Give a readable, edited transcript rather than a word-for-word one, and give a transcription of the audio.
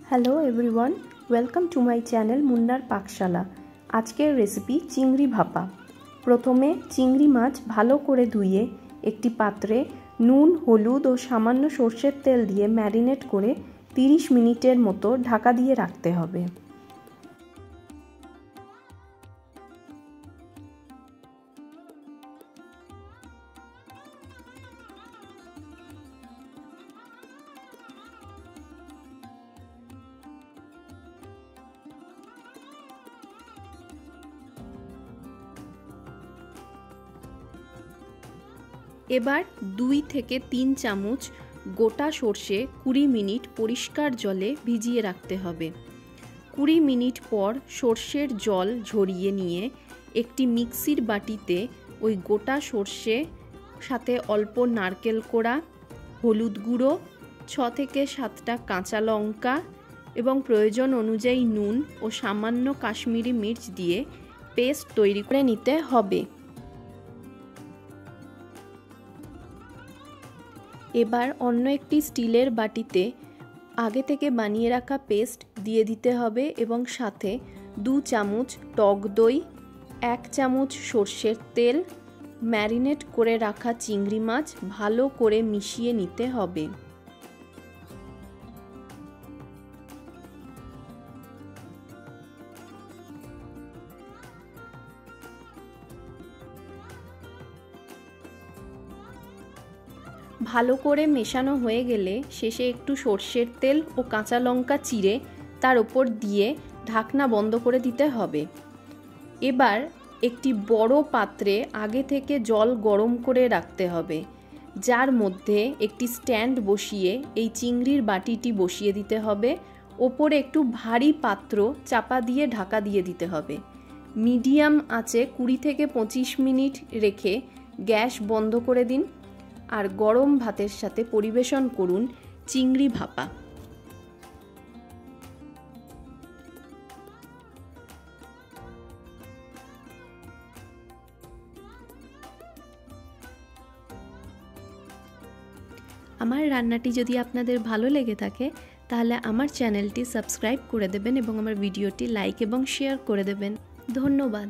Hello everyone, welcome to my channel Munnar Pakshala. আজকের recipe চিংড়ি ভাপা। প্রথমে চিংড়ি মাছ ভালো করে ধুয়ে একটি পাত্রে নুন, হলুদ ও সামান্য সর্ষের তেল দিয়ে ম্যারিনেট করে 30 মিনিটের মতো ঢাকা দিয়ে রাখতে হবে। এবার 2 থেকে 3 চামচ গোটা সর্ষে 20 মিনিট পরিষ্কার জলে ভিজিয়ে রাখতে হবে। 20 মিনিট পর সর্ষের জল ঝরিয়ে নিয়ে একটি মিক্সির বাটিতে ওই গোটা সর্ষে সাথে অল্প নারকেল কোড়া, হলুদ গুঁড়ো, 6 থেকে 7টা কাঁচা লঙ্কা এবং প্রয়োজন অনুযায়ী নুন ও সামান্য কাশ্মীরি মির্চ দিয়ে পেস্ট তৈরি করে নিতে হবে। এবার অন্য একটি স্টিলের বাটিতে আগে থেকে বানিয়ে রাখা পেস্ট দিয়ে দিতে হবে এবং সাথে 2 চামচ টক দই, 1 চামচ সর্ষের তেল, ম্যারিনেট করে রাখা চিংড়ি মাছ ভালো করে মিশিয়ে নিতে হবে। ভালো করে মেশানো হয়ে গেলে শেষে একটু সর্ষের তেল ও কাঁচা লঙ্কা চিড়ে তার উপর দিয়ে ঢাকনা বন্ধ করে দিতে হবে। এবার একটি বড় পাত্রে আগে থেকে জল গরম করে রাখতে হবে, যার মধ্যে একটি স্ট্যান্ড বসিয়ে এই চিংড়ির বাটিটি বসিয়ে দিতে হবে। ওপরে একটু ভারী পাত্র চাপা দিয়ে ঢাকা দিয়ে দিতে হবে। মিডিয়াম আঁচে 20 থেকে 25 মিনিট রেখে গ্যাস বন্ধ করে দিন আর গরম ভাতের সাথে পরিবেশন করুন চিংড়ি ভাপা। আমার রান্নাটি যদি আপনাদের ভালো লেগে থাকে তাহলে আমার চ্যানেলটি সাবস্ক্রাইব করে দেবেন এবং আমার ভিডিওটি লাইক এবং শেয়ার করে দেবেন। ধন্যবাদ।